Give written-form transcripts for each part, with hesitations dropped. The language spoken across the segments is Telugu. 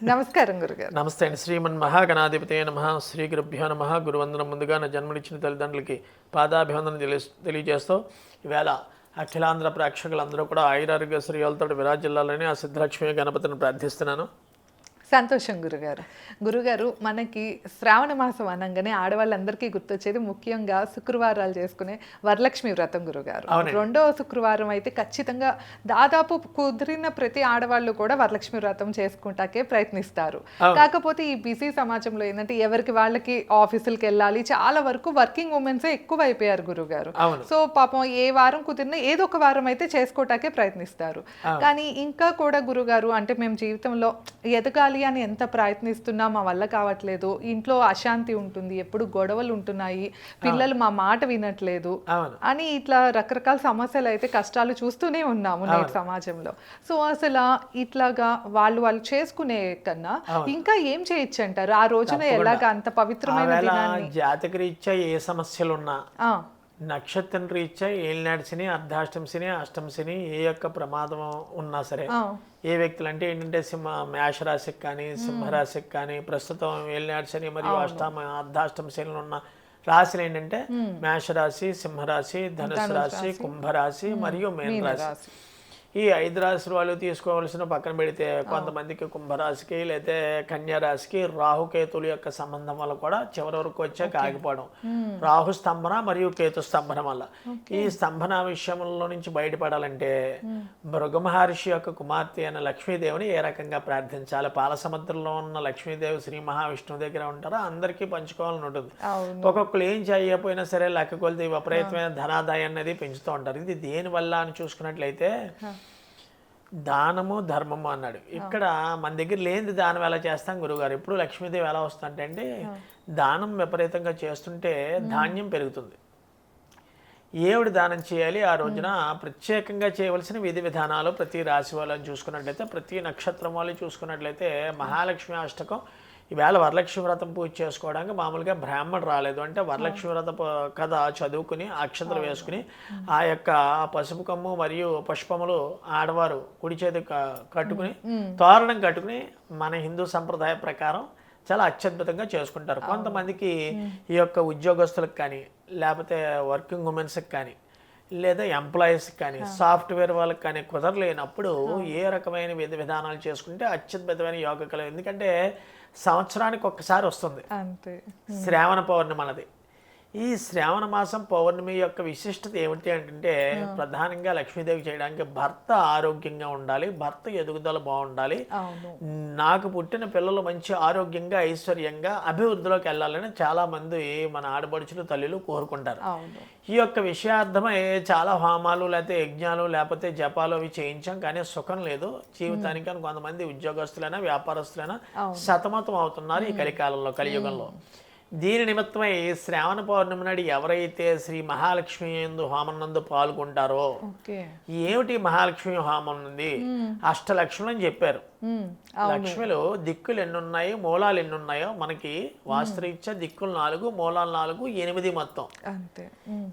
నమస్కారం గురుగారు. నమస్తే అండి. శ్రీమన్ మహాగణాధిపతే నమః. శ్రీ గురుభ్యో నమః. గురువందనం. ముందుగా నా జన్మనిచ్చిన తల్లిదండ్రులకి పాదాభివందనం తెలియజేస్తూ ఈవేళ అఖిలాంధ్ర ప్రేక్షకులందరూ కూడా ఆయురారోగ్య శ్రేయాలతో విరాజిల్లాలని ఆ సిద్ధలక్ష్మి గణపతిని ప్రార్థిస్తున్నాను. సంతోషం గురుగారు. గురుగారు, మనకి శ్రావణ మాసం అనగానే ఆడవాళ్ళందరికీ గుర్తొచ్చేది ముఖ్యంగా శుక్రవారాలు చేసుకునే వరలక్ష్మి వ్రతం గురుగారు. రెండో శుక్రవారం అయితే ఖచ్చితంగా దాదాపు కుదిరిన ప్రతి ఆడవాళ్ళు కూడా వరలక్ష్మి వ్రతం చేసుకుంటాకే ప్రయత్నిస్తారు. కాకపోతే ఈ బిజీ సమాజంలో ఏంటంటే ఎవరికి వాళ్ళకి ఆఫీసులకి వెళ్ళాలి, చాలా వరకు వర్కింగ్ ఉమెన్సే ఎక్కువ అయిపోయారు గురుగారు. సో పాపం ఏ వారం కుదిరినా ఏదో ఒక వారం అయితే చేసుకోవటాకే ప్రయత్నిస్తారు. కానీ ఇంకా కూడా గురుగారు, అంటే మేము జీవితంలో ఎదగాలి అని ఎంత ప్రయత్నిస్తున్నా మా వల్ల కావట్లేదు, ఇంట్లో అశాంతి ఉంటుంది, ఎప్పుడు గొడవలు ఉంటున్నాయి, పిల్లలు మా మాట వినట్లేదు అని ఇట్లా రకరకాల సమస్యలు అయితే కష్టాలు చూస్తూనే ఉన్నాము నేటి సమాజంలో. సో అసలు ఇట్లాగా వాళ్ళు చేసుకునే కన్నా ఇంకా ఏం చేయొచ్చు అంటారు ఆ రోజున? ఎలాగా అంత పవిత్రమైన దినాన్ని జాతకరీత్యా ఏ సమస్యలున్నా, నక్షత్రం రీత్యా ఏలినాటి శని, అర్ధాష్టమ శని, అష్టమ శని, ఏ యొక్క ప్రమాదం ఉన్నా సరే, ఏ వ్యక్తులు అంటే ఏంటంటే మేషరాశికి కానీ సింహరాశికి కానీ ప్రస్తుతం ఏలినాటి శని మరియు అర్ధాష్టమ శనిలో ఉన్న రాశులు ఏంటంటే మేషరాశి, సింహరాశి, ధనుసు రాశి, కుంభరాశి మరియు మీన రాశి. ఈ 5 రాశుల వాళ్ళు తీసుకోవాల్సిన పక్కన పెడితే కొంతమందికి కుంభరాశికి లేదా కన్యా రాశికి రాహుకేతుల యొక్క సంబంధం వల్ల కూడా చివరి వరకు వచ్చాక ఆగిపోవడం, రాహు స్తంభన మరియు కేతు స్తంభన వల్ల. ఈ స్తంభన విషయంలో నుంచి బయటపడాలంటే భృగు మహర్షి యొక్క కుమార్తె అయిన లక్ష్మీదేవిని ఏ రకంగా ప్రార్థించాలి? పాల సముద్రంలో ఉన్న లక్ష్మీదేవి శ్రీ మహావిష్ణువు దగ్గర ఉంటారో అందరికీ పంచుకోవాలని ఉంటుంది. ఒక్కొక్కరు ఏం చేయకపోయినా సరే లెక్క కొలితే విపరీతమైన ధనాదాయం అనేది పెంచుతూ ఉంటారు. ఇది దేనివల్ల అని చూసుకున్నట్లయితే దానము ధర్మము అన్నాడు. ఇక్కడ మన దగ్గర లేనిది దానం ఎలా చేస్తాం గురువుగారు? ఇప్పుడు లక్ష్మీదేవి ఎలా వస్తుందంటే అంటే దానం విపరీతంగా చేస్తుంటే ధాన్యం పెరుగుతుంది. ఏవిడి దానం చేయాలి ఆ రోజున? ప్రత్యేకంగా చేయవలసిన విధి విధానాలు ప్రతి రాశి వాళ్ళని చూసుకున్నట్లయితే, ప్రతి నక్షత్రం వాళ్ళు చూసుకున్నట్లయితే మహాలక్ష్మి అష్టకం ఈవేళ వరలక్ష్మి వ్రతం పూజ చేసుకోవడానికి మామూలుగా బ్రాహ్మణుడు రాలేదు అంటే వరలక్ష్మి వ్రత కథ చదువుకుని అక్షతలు వేసుకుని ఆ యొక్క పసుపు కమ్ము మరియు పుష్పములు ఆడవారు కుడి చేతి కట్టుకుని తోరణం కట్టుకుని మన హిందూ సంప్రదాయ ప్రకారం చాలా అత్యద్భుతంగా చేసుకుంటారు. కొంతమందికి ఈ యొక్క ఉద్యోగస్తులకు కానీ లేకపోతే వర్కింగ్ ఉమెన్స్కి కానీ లేదా ఎంప్లాయీస్కి కానీ సాఫ్ట్వేర్ వాళ్ళకి కానీ కుదరలేనప్పుడు ఏ రకమైన విధి విధానాలు చేసుకుంటే అత్యద్భుతమైన యోగ కలదు. ఎందుకంటే సంవత్సరానికి ఒక్కసారి వస్తుంది శ్రావణ పౌర్ణమి అన్నది. ఈ శ్రావణ మాసం పౌర్ణమి యొక్క విశిష్టత ఏమిటి అంటే ప్రధానంగా లక్ష్మీదేవి చేయడానికి భర్త ఆరోగ్యంగా ఉండాలి, భర్త ఎదుగుదల బాగుండాలి, నాకు పుట్టిన పిల్లలు మంచి ఆరోగ్యంగా ఐశ్వర్యంగా అభివృద్ధిలోకి వెళ్ళాలని చాలా మంది మన ఆడపడుచులు తల్లులు కోరుకుంటారు. ఈ యొక్క విషయార్థమై చాలా హోమాలు లేకపోతే యజ్ఞాలు లేకపోతే జపాలు అవి చేయించాం, కానీ సుఖం లేదు జీవితానికి అని కొంతమంది ఉద్యోగస్తులైనా వ్యాపారస్తులైనా సతమతం అవుతున్నారు ఈ కలికాలంలో, కలియుగంలో. దీని నిమిత్తమై శ్రావణ పౌర్ణమి నాడు ఎవరైతే శ్రీ మహాలక్ష్మి హోమం నందు పాల్గొంటారో, ఏమిటి మహాలక్ష్మి హోమం ఉంది? అష్టలక్ష్ములు అని చెప్పారు. లక్ష్మిలు దిక్కులు ఎన్నున్నాయి, మూలాలు ఎన్నున్నాయో మనకి వాస్తురీత్యా దిక్కులు 4, మూలాలు 4, 8 మొత్తం.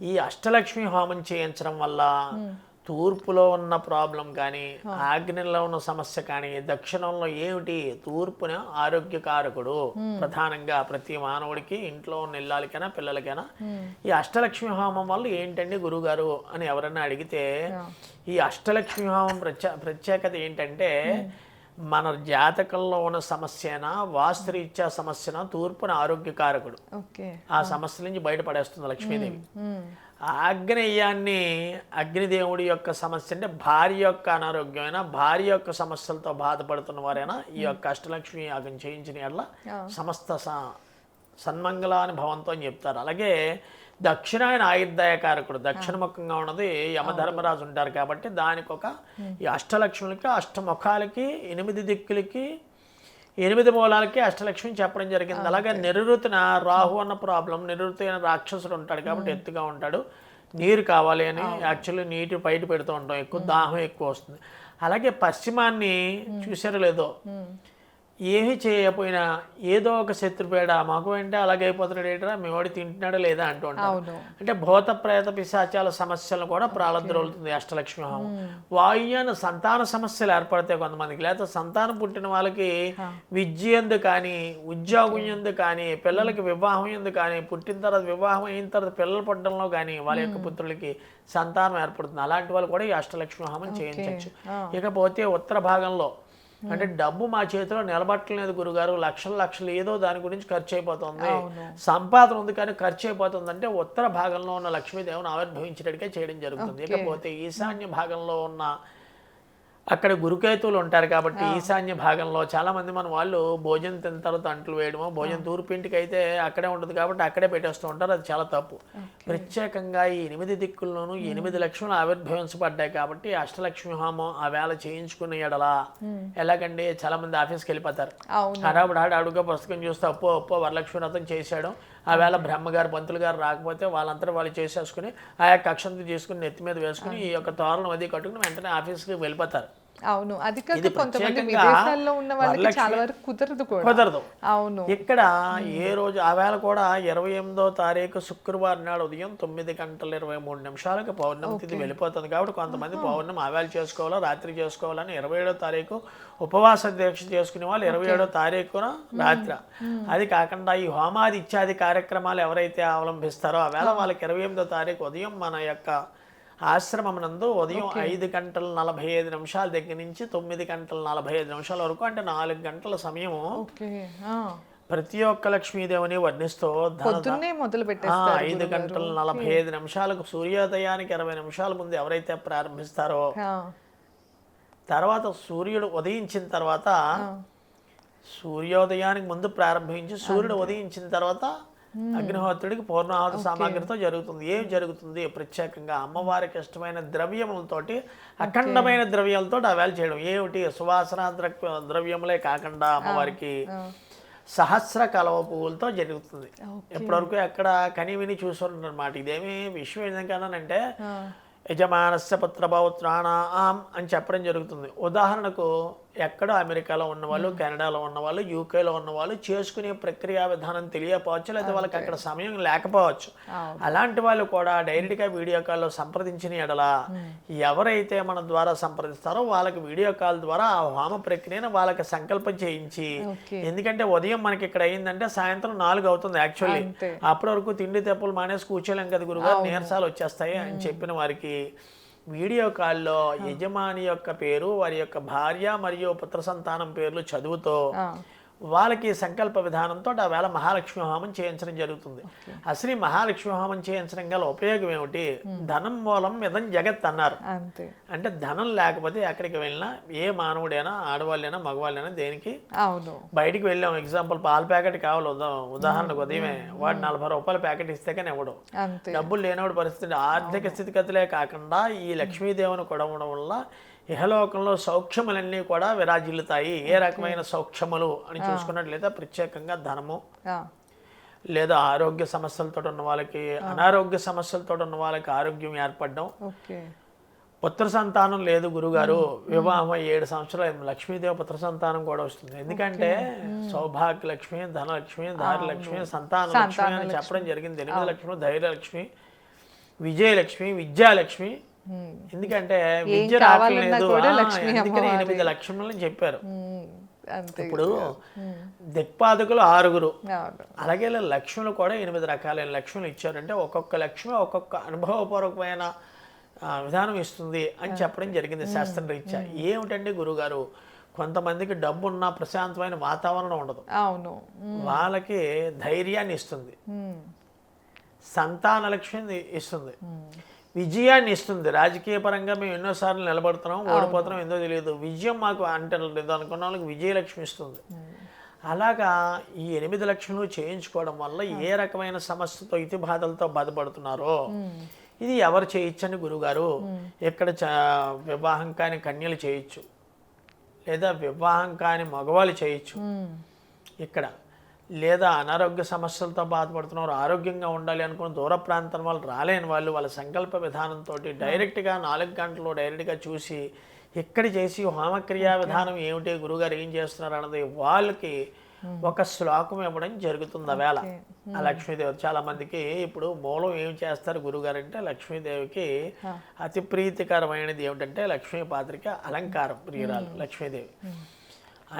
ఈ అష్టలక్ష్మి హోమం చేయించడం వల్ల తూర్పులో ఉన్న ప్రాబ్లం కానీ, ఆగ్నేయంలో ఉన్న సమస్య కానీ, దక్షిణంలో ఏమిటి? తూర్పున ఆరోగ్యకారకుడు ప్రధానంగా ప్రతి మానవుడికి, ఇంట్లో ఉన్న ఇల్లాలకైనా పిల్లలకైనా. ఈ అష్టలక్ష్మి హోమం వల్ల ఏంటండి గురువుగారు అని ఎవరైనా అడిగితే, ఈ అష్టలక్ష్మి హోమం ప్రత్యేకత ఏంటంటే మన జాతకంలో ఉన్న సమస్యనా వాస్తురీత్యా సమస్యనా తూర్పున ఆరోగ్యకారకుడు ఆ సమస్య నుంచి బయటపడేస్తుంది లక్ష్మీదేవి. ఆగ్నేయాన్ని అగ్నిదేవుడి యొక్క సమస్య అంటే భార్య యొక్క అనారోగ్యమైన, భార్య యొక్క సమస్యలతో బాధపడుతున్న వారైనా ఈ యొక్క అష్టలక్ష్మి యాగం చేయించిన ఎడల సమస్త సన్మంగళాని భవంతో అని చెప్తారు. అలాగే దక్షిణాయన ఆయుర్దాయకారకుడు, దక్షిణముఖంగా ఉన్నది యమధర్మరాజు ఉంటారు కాబట్టి దానికి ఒక ఈ అష్టలక్ష్ములకి, అష్టముఖాలకి, 8 దిక్కులకి, 8 మూలాలకి అష్టలక్ష్మి చెప్పడం జరిగింది. అలాగే నిరుతున రాహు అన్న ప్రాబ్లం, నిరుతు అయిన రాక్షసుడు ఉంటాడు కాబట్టి ఎత్తుగా ఉంటాడు, నీరు కావాలి అని యాక్చువల్లీ నీటి బయట పెడుతూ ఉంటాం, ఎక్కువ దాహం ఎక్కువ వస్తుంది. అలాగే పశ్చిమాన్ని చూసారో లేదో, ఏమీ చేయకపోయినా ఏదో ఒక శత్రుపేడ మాకు వెంటే అలాగే అయిపోతున్నాడు ఏంటరా మేవాడి తింటున్నాడా లేదా అంటూ ఉంటారు. అవును. అంటే భూత ప్రేత పిశాచాల సమస్యలను కూడా ప్రారంభమవుతుంది అష్టలక్ష్మి హోమం. వాయున సంతాన సమస్యలు ఏర్పడతాయి కొంతమందికి, లేకపోతే సంతానం పుట్టిన వాళ్ళకి విద్య ఎందు కానీ ఉద్యోగం ఎందు కానీ పిల్లలకి వివాహం ఎందు కానీ పుట్టిన తర్వాత వివాహం అయిన తర్వాత పిల్లలు పుట్టడంలో కానీ వాళ్ళ యొక్క పుత్రులకి సంతానం ఏర్పడుతుంది. అలాంటి వాళ్ళు కూడా ఈ అష్టలక్ష్మి హోమం చేయించవచ్చు. ఇకపోతే ఉత్తర భాగంలో అంటే డబ్బు మా చేతిలో నిలబట్టలేదు గురుగారు, లక్షలు లక్షలు ఏదో దాని గురించి ఖర్చు అయిపోతుంది, సంపాదన ఉంది కానీ ఖర్చు అయిపోతుంది అంటే ఉత్తర భాగంలో ఉన్న లక్ష్మీదేవిని ఆవిర్భవించేటట్టుగా చేయడం జరుగుతుంది. ఇకపోతే ఈశాన్య భాగంలో ఉన్న అక్కడ గురుకేతువులు ఉంటారు కాబట్టి ఈశాన్య భాగంలో చాలా మంది మన వాళ్ళు భోజనం తిన్న తర్వాత అంట్లు వేయడము, భోజనం తూర్పింటికి అయితే అక్కడే ఉంటుంది కాబట్టి అక్కడే పెట్టేస్తూ ఉంటారు, అది చాలా తప్పు. ప్రత్యేకంగా ఈ 8 దిక్కుల్లోనూ 8 లక్ష్ములు ఆవిర్భవించబడ్డాయి కాబట్టి అష్టలక్ష్మి హోమం ఆ వేళ చేయించుకునే ఎడలా ఎలాగండి చాలా మంది ఆఫీస్కి వెళ్ళిపోతారు, అడుగుగా పుస్తకం చూస్తే అప్పో వరలక్ష్మి వ్రతం చేశాడు, ఆ వేళ బ్రహ్మగారు పంతులు గారు రాకపోతే వాళ్ళంతా వాళ్ళు చేసేసుకుని ఆ యొక్క అక్షంత తీసుకుని నెత్తి మీద వేసుకుని ఈ యొక్క తోరణం అది కట్టుకుని వెంటనే ఆఫీస్కి వెళ్ళిపోతారు. అవును, అది కాక కొంతమంది విదేశాల్లో ఉన్న వాళ్ళకి చాలా వరకు కుదరదు. అవును, ఇక్కడ ఏ రోజు ఆ వేళ కూడా 28వ తారీఖు శుక్రవారం నాడు ఉదయం 9:23 పౌర్ణమి తిథి వెళ్ళిపోతుంది కాబట్టి కొంతమంది పౌర్ణమి ఆ వేళ చేసుకోవాలా రాత్రి చేసుకోవాలని 27వ తారీఖు ఉపవాస దీక్ష చేసుకునే వాళ్ళు 27వ తారీఖున రాత్రి. అది కాకుండా ఈ హోమాది ఇత్యాది కార్యక్రమాలు ఎవరైతే అవలంబిస్తారో ఆ వేళ వాళ్ళకి 28వ తారీఖు ఉదయం మన యొక్క ఆశ్రమం నందు ఉదయం 5:45 దగ్గర నుంచి 9:45 వరకు అంటే 4 గంటల సమయము ప్రతి ఒక్క లక్ష్మీదేవిని వర్ణిస్తూ 5:45 సూర్యోదయానికి 20 నిమిషాల ముందు ఎవరైతే ప్రారంభిస్తారో తర్వాత సూర్యుడు ఉదయించిన తర్వాత సూర్యోదయానికి ముందు ప్రారంభించి సూర్యుడు ఉదయించిన తర్వాత అగ్నిహోత్రుడికి పూర్ణాహుతి సామాగ్రితో జరుగుతుంది. ఏం జరుగుతుంది? ప్రత్యేకంగా అమ్మవారికి ఇష్టమైన ద్రవ్యములతోటి అఖండమైన ద్రవ్యాలతో ఆ వేళ చేయడం. ఏమిటి? సువాసన ద్రవ్యములే కాకుండా అమ్మవారికి సహస్ర కలవ పువ్వులతో జరుగుతుంది. ఎప్పటివరకు ఎక్కడ కని విని చూసుకుంటున్నమాట. ఇదేమి విషయం ఏంటంటే యజమానస్య పుత్రపౌత్రాణం అని చెప్పడం జరుగుతుంది. ఉదాహరణకు ఎక్కడో అమెరికాలో ఉన్నవాళ్ళు, కెనడాలో ఉన్నవాళ్ళు, యూకేలో ఉన్నవాళ్ళు చేసుకునే ప్రక్రియా విధానం తెలియకపోవచ్చు, లేదా వాళ్ళకి అక్కడ సమయం లేకపోవచ్చు. అలాంటి వాళ్ళు కూడా డైరెక్ట్గా వీడియో కాల్లో సంప్రదించిన ఎడల ఎవరైతే మన ద్వారా సంప్రదిస్తారో వాళ్ళకి వీడియో కాల్ ద్వారా ఆ హోమ ప్రక్రియను వాళ్ళకి సంకల్పం చేయించి, ఎందుకంటే ఉదయం మనకి ఇక్కడ అయిందంటే సాయంత్రం 4 అవుతుంది యాక్చువల్లీ, అప్పటి వరకు తిండి తెప్పులు మానేసి కూర్చోలేం కదా గురుగారు, నీరసాలు వచ్చేస్తాయి అని చెప్పిన వారికి వీడియో కాల్లో యజమాని యొక్క పేరు, వారి యొక్క భార్య మరియు పుత్ర సంతానం పేర్లు చదువుతో వాళ్ళకి సంకల్ప విధానంతో ఆ వేళ మహాలక్ష్మి హోమం చేయించడం జరుగుతుంది. అసలు మహాలక్ష్మి హోమం చేయించడం గల ఉపయోగం ఏమిటి? ధనం మూలం ఇదం జగత్ అన్నారు. అంటే ధనం లేకపోతే ఎక్కడికి వెళ్ళినా ఏ మానవుడైనా ఆడవాళ్ళైనా మగవాళ్ళైనా దేనికి బయటికి వెళ్ళాం, ఎగ్జాంపుల్ పాల ప్యాకెట్ కావాలి ఉదాహరణకు ఉదయమే, వాడు 40 రూపాయల ప్యాకెట్ ఇస్తే కానీ ఇవ్వడం, డబ్బులు లేనివాడు పరిస్థితి, ఆర్థిక స్థితిగతులే కాకుండా ఈ లక్ష్మీదేవిని కొడవడం వల్ల ఇహలోకంలో సౌఖ్యములన్నీ కూడా విరాజిల్లుతాయి. ఏ రకమైన సౌఖ్యములు అని చూసుకున్నట్లయితే ప్రత్యేకంగా ధనము, లేదా ఆరోగ్య సమస్యలతో ఉన్న వాళ్ళకి, అనారోగ్య సమస్యలతో ఉన్న వాళ్ళకి ఆరోగ్యం ఏర్పడడం, పుత్ర సంతానం లేదు గురుగారు, వివాహం 7 సంవత్సరాలు లక్ష్మీదేవి పుత్ర సంతానం కూడా వస్తుంది. ఎందుకంటే సౌభాగ్య లక్ష్మి, ధనలక్ష్మి, ధార్యలక్ష్మి, సంతాన లక్ష్మి అని చెప్పడం జరిగింది. 8 లక్ష్మి, ధైర్యలక్ష్మి, విజయలక్ష్మి, విద్యాలక్ష్మి. ఎందుకంటే విద్య రావట్లేదు, అందుకని 8 లక్ష్ములని చెప్పారు. ఇప్పుడు దిక్పాదకులు 6, అలాగే లక్ష్ములు కూడా 8 రకాలైన లక్ష్ములు ఇచ్చారంటే ఒక్కొక్క లక్ష్మి ఒక్కొక్క అనుభవపూర్వకమైన విధానం ఇస్తుంది అని చెప్పడం జరిగింది శాస్త్రరీత్యా. ఏమిటండి గురుగారు, కొంతమందికి డబ్బు ఉన్న ప్రశాంతమైన వాతావరణం ఉండదు, వాళ్ళకి ధైర్యాన్ని ఇస్తుంది, సంతాన లక్ష్మిని ఇస్తుంది, విజయాన్ని ఇస్తుంది. రాజకీయ పరంగా మేము ఎన్నోసార్లు నిలబడుతున్నాం, ఓడిపోతున్నాం, ఏందో తెలియదు, విజయం మాకు అంటే లేదు అనుకున్న వాళ్ళకి విజయలక్ష్మి ఇస్తుంది. అలాగా ఈ 8 లక్షలు చేయించుకోవడం వల్ల ఏ రకమైన సమస్యతో ఇతి బాధలతో బాధపడుతున్నారో ఇది ఎవరు చేయొచ్చని గురుగారు, ఇక్కడ వివాహం కాని కన్యలు చేయొచ్చు, లేదా వివాహం కాని మగవాళ్ళు చేయొచ్చు ఇక్కడ, లేదా అనారోగ్య సమస్యలతో బాధపడుతున్నారు, ఆరోగ్యంగా ఉండాలి అనుకుని దూర ప్రాంతం వాళ్ళు రాలేని వాళ్ళు వాళ్ళ సంకల్ప విధానంతో డైరెక్ట్గా 4 గంటలు డైరెక్ట్గా చూసి ఇక్కడ చేసి హోమక్రియా విధానం ఏమిటి, గురుగారు ఏం చేస్తున్నారు అన్నది వాళ్ళకి ఒక శ్లోకం ఇవ్వడం జరుగుతుంది. వేళ ఆ లక్ష్మీదేవి చాలా మందికి ఇప్పుడు మూలం ఏం చేస్తారు గురుగారు అంటే, లక్ష్మీదేవికి అతి ప్రీతికరమైనది ఏమిటంటే లక్ష్మీ పాత్రకి అలంకారం ప్రియురాలు లక్ష్మీదేవి.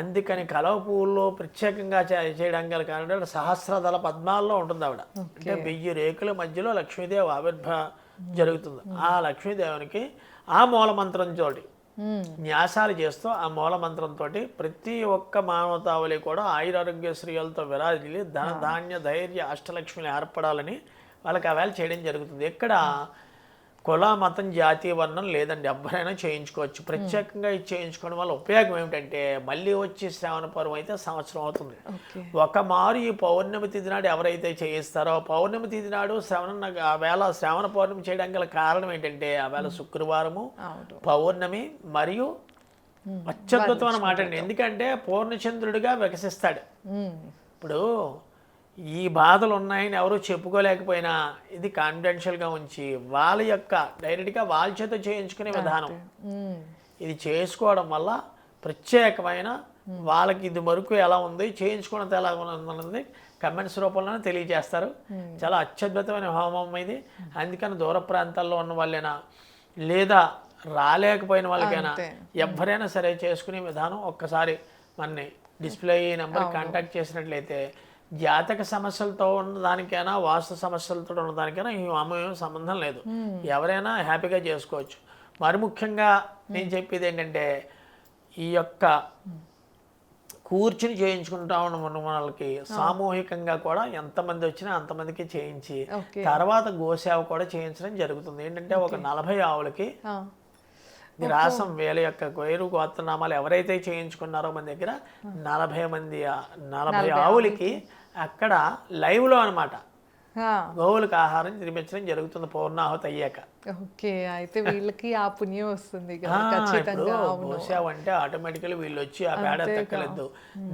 అందుకని కలవ పువ్వుల్లో ప్రత్యేకంగా చేయడానికి గల కారణం సహస్రదళ పద్మాల్లో ఉంటుంది ఆవిడ. అంటే 1000 రేకుల మధ్యలో లక్ష్మీదేవి జరుగుతుంది. ఆ లక్ష్మీదేవునికి ఆ మూలమంత్రంతో న్యాసాలు చేస్తూ ఆ మూలమంత్రంతో ప్రతి ఒక్క మానవతావళి కూడా ఆయురారోగ్య శ్రీలతో విరాజిల్లి ధన ధాన్య ధైర్య అష్టలక్ష్మిని ఏర్పడాలని వాళ్ళకి ఆ వేళ చేయడం జరుగుతుంది. ఇక్కడ కుల మతం జాతి వర్ణం లేదండి, ఎవరైనా చేయించుకోవచ్చు. ప్రత్యేకంగా ఇది చేయించుకోవడం వల్ల ఉపయోగం ఏమిటంటే మళ్ళీ వచ్చి శ్రావణ పర్వం అయితే సంవత్సరం అవుతుంది. ఒక మారు ఈ పౌర్ణమి తిథి నాడు ఎవరైతే చేయిస్తారో పౌర్ణమి తిథి నాడు ఆ వేళ శ్రావణ పౌర్ణమి చేయడానికి గల కారణం ఏంటంటే ఆ వేళ శుక్రవారము పౌర్ణమి మరియు అత్యద్భుతం అన్నమాట అండి. ఎందుకంటే పూర్ణచంద్రుడిగా వికసిస్తాడు. ఇప్పుడు ఈ బాధలు ఉన్నాయని ఎవరు చెప్పుకోలేకపోయినా ఇది కాన్ఫిడెన్షియల్గా ఉంచి వాళ్ళ యొక్క డైరెక్ట్గా వాళ్ళ చేత చేయించుకునే విధానం ఇది చేసుకోవడం వల్ల ప్రత్యేకమైన వాళ్ళకి ఇది వరకు ఎలా ఉంది చేయించుకున్నది ఎలా ఉన్నది కమెంట్స్ రూపంలోనే తెలియజేస్తారు. చాలా అత్యద్భుతమైన హోమం ఇది. అందుకని దూర ప్రాంతాల్లో ఉన్న వాళ్ళైనా లేదా రాలేకపోయిన వాళ్ళకైనా ఎవరైనా సరే చేసుకునే విధానం ఒక్కసారి మనని డిస్ప్లే నెంబర్ కాంటాక్ట్ చేసినట్లయితే జాతక సమస్యలతో ఉన్నదానికైనా వాస్తు సమస్యలతో ఉన్నదానికైనా ఈ హోమం సంబంధం లేదు, ఎవరైనా హ్యాపీగా చేసుకోవచ్చు. మరి ముఖ్యంగా నేను చెప్పేది ఏంటంటే ఈ యొక్క కూర్చుని చేయించుకుంటా ఉన్న వాళ్ళకి సామూహికంగా కూడా ఎంతమంది వచ్చినా అంతమందికి చేయించి తర్వాత గోసేవ కూడా చేయించడం జరుగుతుంది. ఏంటంటే ఒక 40 ఆవులకి రాసం వీళ్ళ యొక్క పేరు గోత్రనామాలు ఎవరైతే చేయించుకున్నారో మన దగ్గర 40 ఆవులకి అక్కడ లైవ్లో అనమాట గోవులకు ఆహారం తినిపించడం జరుగుతుంది పూర్ణాహుతి అయ్యాక. ఓకే, అయితే వీళ్ళకి ఆ పుణ్యం వస్తుంది. గోసేవ అంటే ఆటోమేటికల్లీ వీళ్ళు వచ్చి ఆ పేడ తెక్కలేదు,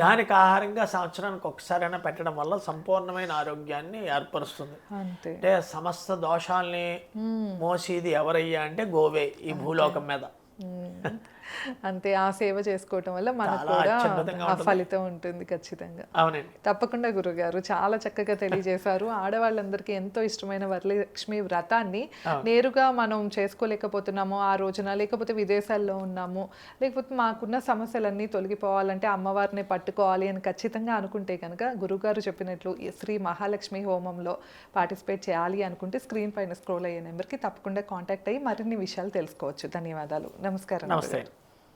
దానికి ఆహారంగా సంవత్సరానికి ఒకసారైనా పెట్టడం వల్ల సంపూర్ణమైన ఆరోగ్యాన్ని ఏర్పరుస్తుంది. అంటే సమస్త దోషాల్ని మోసేది ఎవరయ్యా అంటే గోవే ఈ భూలోకం మీద. అంతే, ఆ సేవ చేసుకోవటం వల్ల మనకు కూడా ఆ ఫలితం ఉంటుంది ఖచ్చితంగా. అవునండి, తప్పకుండా గురుగారు చాలా చక్కగా తెలియజేశారు. ఆడవాళ్ళందరికీ ఎంతో ఇష్టమైన వరలక్ష్మి వ్రతాన్ని నేరుగా మనం చేసుకోలేకపోతున్నాము ఆ రోజున, లేకపోతే విదేశాల్లో ఉన్నాము, లేకపోతే మాకున్న సమస్యలన్నీ తొలగిపోవాలంటే అమ్మవారిని పట్టుకోవాలి అని ఖచ్చితంగా అనుకుంటే కనుక గురుగారు చెప్పినట్లు శ్రీ మహాలక్ష్మి హోమంలో పార్టిసిపేట్ చేయాలి అనుకుంటే స్క్రీన్ పైన స్క్రోల్ అయ్యే నెంబర్కి తప్పకుండా కాంటాక్ట్ అయ్యి మరిన్ని విషయాలు తెలుసుకోవచ్చు. ధన్యవాదాలు. నమస్కారం. నమస్తే.